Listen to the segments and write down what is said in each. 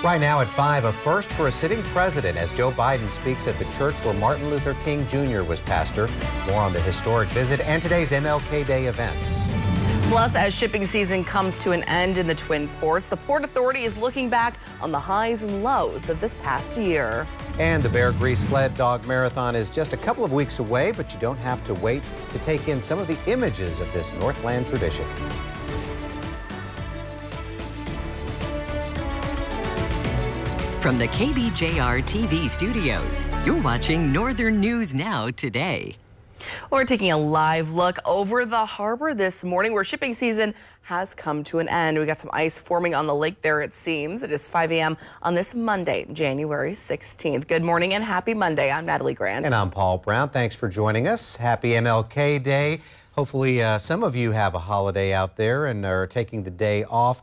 Right now at 5, a first for a sitting president as Joe Biden speaks at the church where Martin Luther King Jr. was pastor. More on the historic visit and today's MLK Day events. Plus, as shipping season comes to an end in the Twin Ports, the Port Authority is looking back on the highs and lows of this past year. And the Bear Grease Sled Dog Marathon is just a couple of weeks away, but you don't have to wait to take in some of the images of this Northland tradition. From the KBJR-TV studios, you're watching Northern News Now today. We're taking a live look over the harbor this morning where shipping season has come to an end. We got some ice forming on the lake there, it seems. It is 5 a.m. on this Monday, January 16th. Good morning and happy Monday. I'm Natalie Grant. And I'm Paul Brown. Thanks for joining us. Happy MLK Day. Hopefully some of you have a holiday out there and are taking the day off.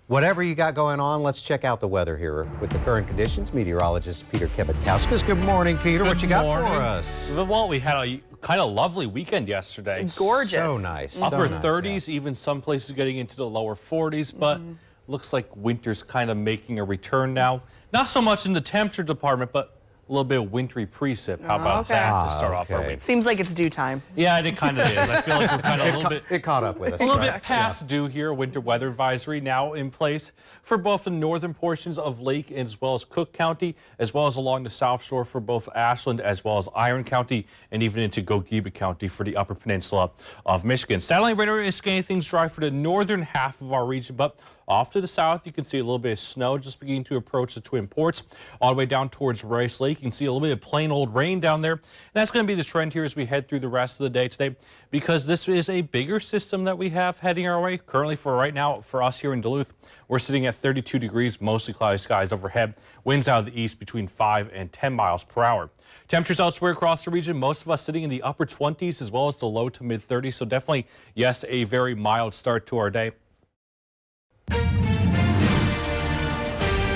Whatever you got going on, let's check out the weather here with the current conditions. Meteorologist Peter Kebetkauskas. Good morning, Peter. What you got for us? Well, we had a kind of lovely weekend yesterday. Gorgeous. So nice. Upper 30s, yeah. Even some places getting into the lower 40s, but looks like winter's kind of making a return now. Not so much in the temperature department, but a little bit of wintry precip. How about that to start off our week? Seems like it's due time. Yeah, it kind of is. I feel like we're kind of a little bit... It caught up with us. A little bit past due here. Winter weather advisory now in place for both the northern portions of Lake as well as Cook County, as well as along the south shore for both Ashland as well as Iron County, and even into Gogebic County for the upper peninsula of Michigan. Satellite radar is scanning things dry for the northern half of our region, but off to the south, you can see a little bit of snow just beginning to approach the Twin Ports. All the way down towards Rice Lake, you can see a little bit of plain old rain down there. And that's going to be the trend here as we head through the rest of the day today, because this is a bigger system that we have heading our way. Currently for right now, for us here in Duluth, we're sitting at 32 degrees, mostly cloudy skies overhead. Winds out of the east between 5 and 10 miles per hour. Temperatures elsewhere across the region, most of us sitting in the upper 20s as well as the low to mid 30s. So definitely, yes, a very mild start to our day.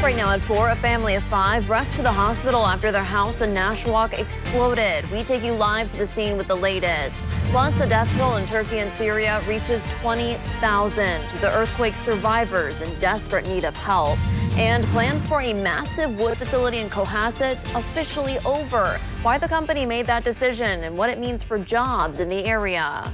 Right now at 4, a family of 5 rushed to the hospital after their house in Nashwauk exploded. We take you live to the scene with the latest. Plus, the death toll in Turkey and Syria reaches 20,000. The earthquake survivors in desperate need of help. And plans for a massive wood facility in Cohasset officially over. Why the company made that decision and what it means for jobs in the area.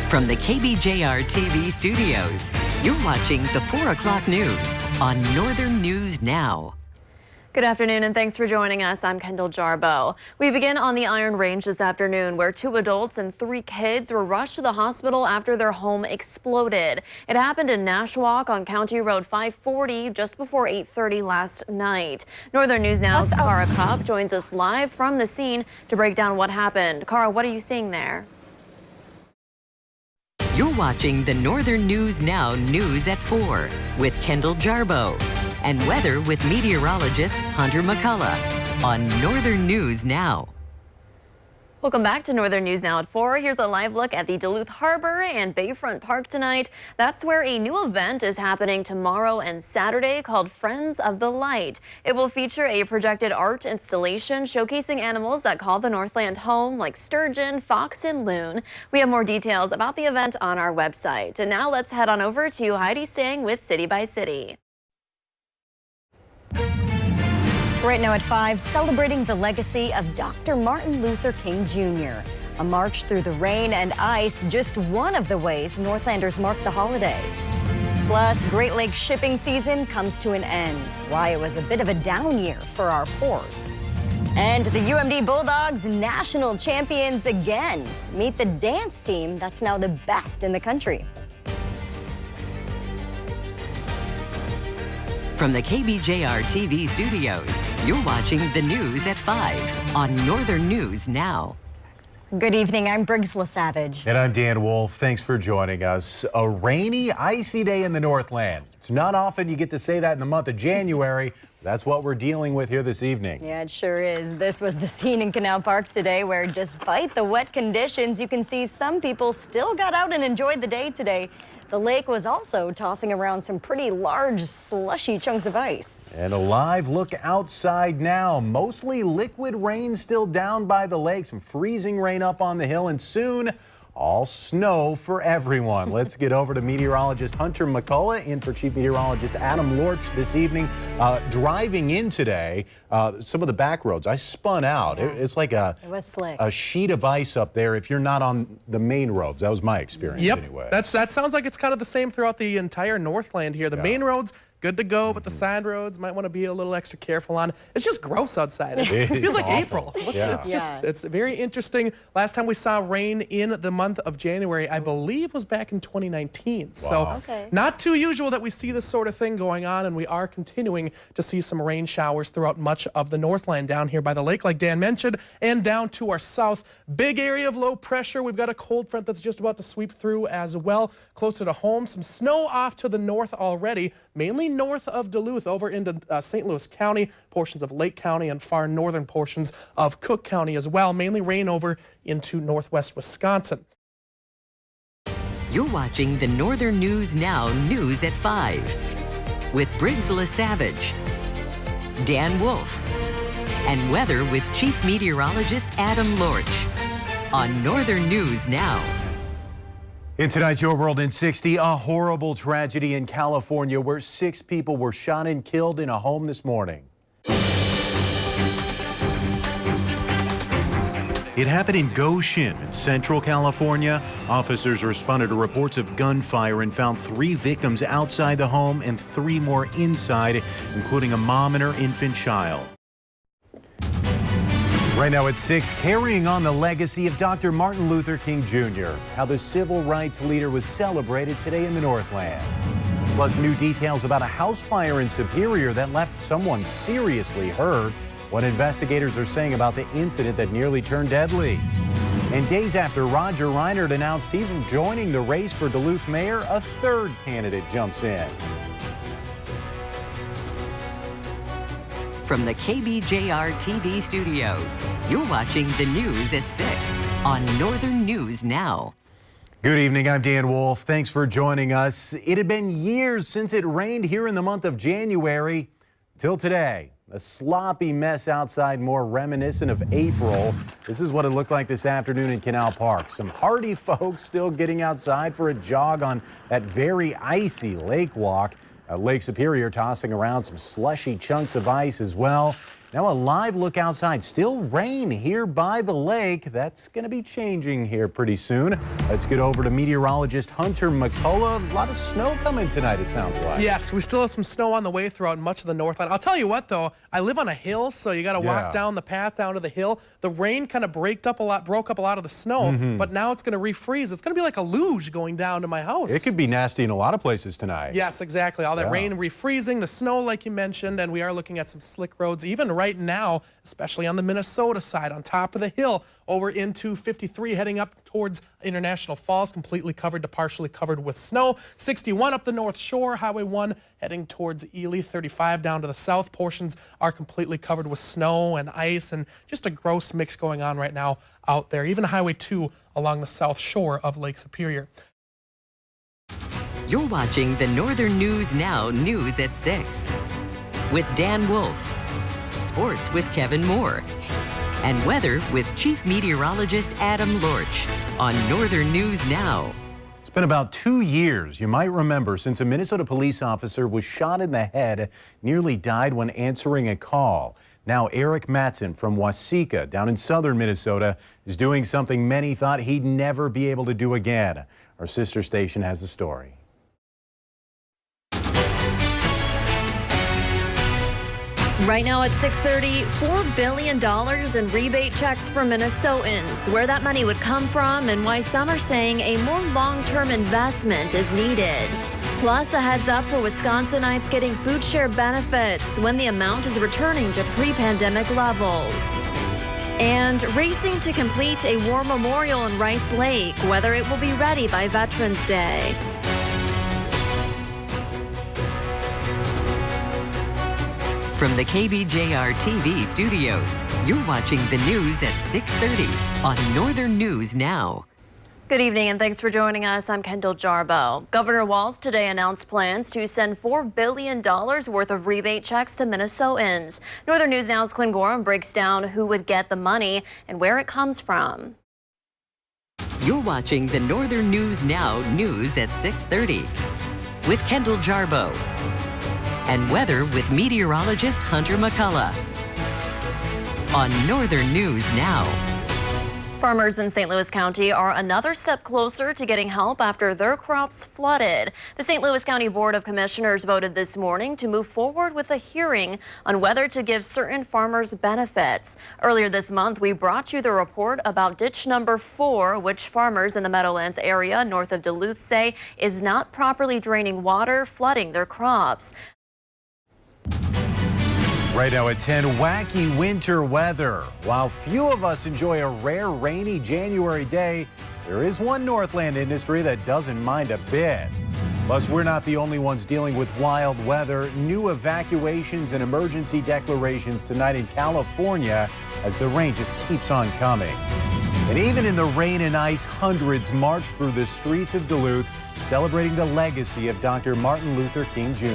From the KBJR-TV studios, you're watching the 4 o'clock news on Northern News Now. Good afternoon and thanks for joining us. I'm Kendall Jarbo. We begin on the Iron Range this afternoon where 2 adults and 3 kids were rushed to the hospital after their home exploded. It happened in Nashwauk on County Road 540 just before 8:30 last night. Northern News Now's Kara Kopp joins us live from the scene to break down what happened. Kara, what are you seeing there? You're watching the Northern News Now News at 4 with Kendall Jarbo and weather with meteorologist Hunter McCullough on Northern News Now. Welcome back to Northern News Now at 4. Here's a live look at the Duluth Harbor and Bayfront Park tonight. That's where a new event is happening tomorrow and Saturday called Friends of the Light. It will feature a projected art installation showcasing animals that call the Northland home, like sturgeon, fox, and loon. We have more details about the event on our website. And now let's head on over to Heidi Stang with City by City. Right now at 5, celebrating the legacy of Dr. Martin Luther King Jr. A march through the rain and ice, just one of the ways Northlanders mark the holiday. Plus, Great Lakes shipping season comes to an end. Why it was a bit of a down year for our ports. And the UMD Bulldogs, national champions again. Meet the dance team that's now the best in the country. From the KBJR-TV studios, you're watching the news at 5 on Northern News Now. Good evening, I'm Briggs LaSavage. And I'm Dan Wolf. Thanks for joining us. A rainy, icy day in the Northland. It's not often you get to say that in the month of January. That's what we're dealing with here this evening. Yeah, it sure is. This was the scene in Canal Park today where despite the wet conditions, you can see some people still got out and enjoyed the day today. The lake was also tossing around some pretty large, slushy chunks of ice. And a live look outside now. Mostly liquid rain still down by the lake. Some freezing rain up on the hill. And soon, all snow for everyone. Let's get over to meteorologist Hunter McCullough in for Chief Meteorologist Adam Lorch this evening. Driving in today, some of the back roads, I spun out. It's like It was slick. a sheet of ice up there if you're not on the main roads. That was my experience anyway. That sounds like it's kind of the same throughout the entire Northland here. The main roads, good to go, but the side roads might want to be a little extra careful on. It's just gross outside. It feels like April. It's very interesting. Last time we saw rain in the month of January, I believe, was back in 2019. So not too usual that we see this sort of thing going on, and we are continuing to see some rain showers throughout much of the Northland down here by the lake, like Dan mentioned, and down to our south. Big area of low pressure. We've got a cold front that's just about to sweep through as well. Closer to home, some snow off to the north already, mainly north of Duluth over into St. Louis County, portions of Lake County, and far northern portions of Cook County as well. Mainly rain over into northwest Wisconsin. You're watching the Northern News Now News at 5 with Briggs LaSavage, Dan Wolf, and weather with Chief Meteorologist Adam Lorch on Northern News Now. In tonight's Your World in 60, a horrible tragedy in California where 6 people were shot and killed in a home this morning. It happened in Goshen, in Central California. Officers responded to reports of gunfire and found 3 victims outside the home and 3 more inside, including a mom and her infant child. Right now at 6, carrying on the legacy of Dr. Martin Luther King Jr., how the civil rights leader was celebrated today in the Northland. Plus new details about a house fire in Superior that left someone seriously hurt, what investigators are saying about the incident that nearly turned deadly. And days after Roger Reinert announced he's joining the race for Duluth mayor, a 3rd candidate jumps in. From the KBJR-TV studios, you're watching the news at 6 on Northern News Now. Good evening, I'm Dan Wolf. Thanks for joining us. It had been years since it rained here in the month of January. Till today, a sloppy mess outside, more reminiscent of April. This is what it looked like this afternoon in Canal Park. Some hardy folks still getting outside for a jog on that very icy lake walk. Lake Superior tossing around some slushy chunks of ice as well. Now a live look outside. Still rain here by the lake. That's going to be changing here pretty soon. Let's get over to meteorologist Hunter McCullough. A lot of snow coming tonight, it sounds like. Yes, we still have some snow on the way throughout much of the Northland. I'll tell you what, though. I live on a hill, so you got to walk down the path down to the hill. The rain kind of broke up a lot of the snow, but now it's going to refreeze. It's going to be like a luge going down to my house. It could be nasty in a lot of places tonight. Yes, exactly. All that rain refreezing, the snow like you mentioned, and we are looking at some slick roads even right now, especially on the Minnesota side, on top of the hill, over into 53, heading up towards International Falls, completely covered to partially covered with snow. 61 up the North Shore, Highway 1 heading towards Ely. 35 down to the south portions are completely covered with snow and ice, and just a gross mix going on right now out there. Even Highway 2 along the south shore of Lake Superior. You're watching the Northern News Now News at 6 with Dan Wolf, sports with Kevin Moore, and weather with Chief Meteorologist Adam Lorch on Northern News Now. It's been about 2 years, you might remember, since a Minnesota police officer was shot in the head, nearly died when answering a call. Now Eric Mattson from Waseca down in southern Minnesota is doing something many thought he'd never be able to do again. Our sister station has the story. Right now at 6:30, $4 billion in rebate checks for Minnesotans. Where that money would come from and why some are saying a more long-term investment is needed. Plus, a heads up for Wisconsinites getting food share benefits when the amount is returning to pre-pandemic levels. And racing to complete a war memorial in Rice Lake, whether it will be ready by Veterans Day. From the KBJR-TV studios, you're watching the news at 6:30 on Northern News Now. Good evening and thanks for joining us. I'm Kendall Jarboe. Governor Walz today announced plans to send $4 billion worth of rebate checks to Minnesotans. Northern News Now's Quinn Gorham breaks down who would get the money and where it comes from. You're watching the Northern News Now news at 6:30 with Kendall Jarbo and weather with meteorologist Hunter McCullough on Northern News Now. Farmers in St. Louis County are another step closer to getting help after their crops flooded. The St. Louis County Board of Commissioners voted this morning to move forward with a hearing on whether to give certain farmers benefits. Earlier this month, we brought you the report about ditch number 4, which farmers in the Meadowlands area north of Duluth say is not properly draining water, flooding their crops. Right now at 10, wacky winter weather. While few of us enjoy a rare rainy January day, there is one Northland industry that doesn't mind a bit. Plus, we're not the only ones dealing with wild weather. New evacuations and emergency declarations tonight in California as the rain just keeps on coming. And even in the rain and ice, hundreds march through the streets of Duluth, celebrating the legacy of Dr. Martin Luther King Jr.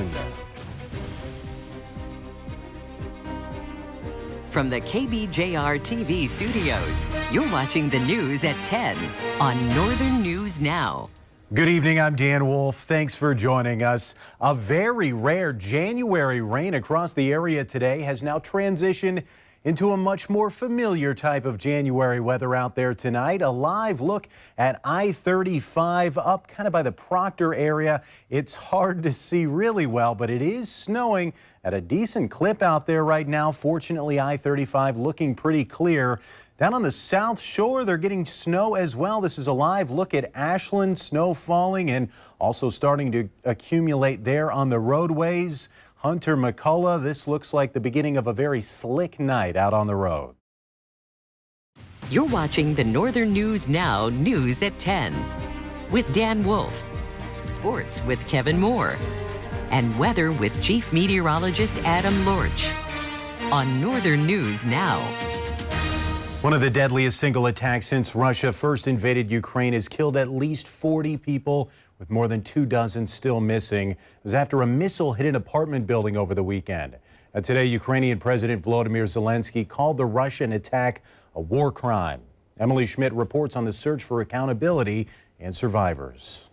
From the KBJR-TV studios, you're watching the news at 10 on Northern News Now. Good evening, I'm Dan Wolf. Thanks for joining us. A very rare January rain across the area today has now transitioned into a much more familiar type of January weather out there tonight. A live look at I-35 up kind of by the Proctor area. It's hard to see really well, but it is snowing at a decent clip out there right now. Fortunately, I-35 looking pretty clear. Down on the South Shore, they're getting snow as well. This is a live look at Ashland, snow falling and also starting to accumulate there on the roadways. Hunter McCullough, this looks like the beginning of a very slick night out on the road. You're watching the Northern News Now news at 10 with Dan Wolf, sports with Kevin Moore, and weather with Chief Meteorologist Adam Lorch on Northern News Now. One of the deadliest single attacks since Russia first invaded Ukraine has killed at least 40 people, with more than 24 still missing. It was after a missile hit an apartment building over the weekend. Today, Ukrainian President Volodymyr Zelensky called the Russian attack a war crime. Emily Schmidt reports on the search for accountability and survivors.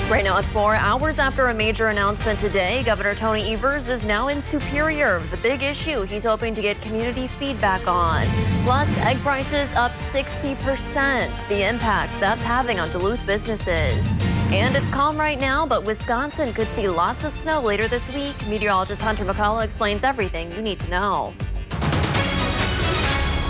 Right now at 4 hours after a major announcement today, Governor Tony Evers is now in Superior. The big issue he's hoping to get community feedback on. Plus, egg prices up 60%. The impact that's having on Duluth businesses. And it's calm right now, but Wisconsin could see lots of snow later this week. Meteorologist Hunter McCullough explains everything you need to know.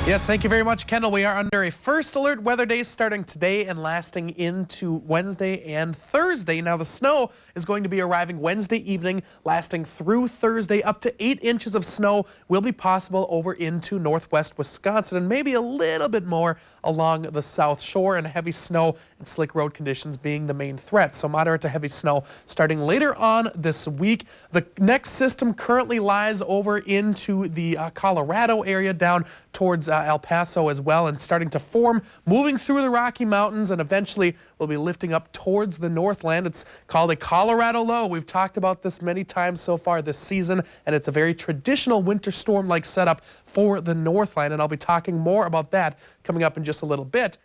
Yes, thank you very much, Kendall. We are under a first alert weather day starting today and lasting into Wednesday and Thursday. Now, the snow is going to be arriving Wednesday evening, lasting through Thursday. Up to 8 inches of snow will be possible over into northwest Wisconsin and maybe a little bit more along the South Shore, and heavy snow and slick road conditions being the main threat. So moderate to heavy snow starting later on this week. The next system currently lies over into the Colorado area down towards El Paso as well, and starting to form, moving through the Rocky Mountains, and eventually will be lifting up towards the Northland. It's called a Colorado low. We've talked about this many times so far this season, and it's a very traditional winter storm-like setup for the Northland, and I'll be talking more about that coming up in just a little bit.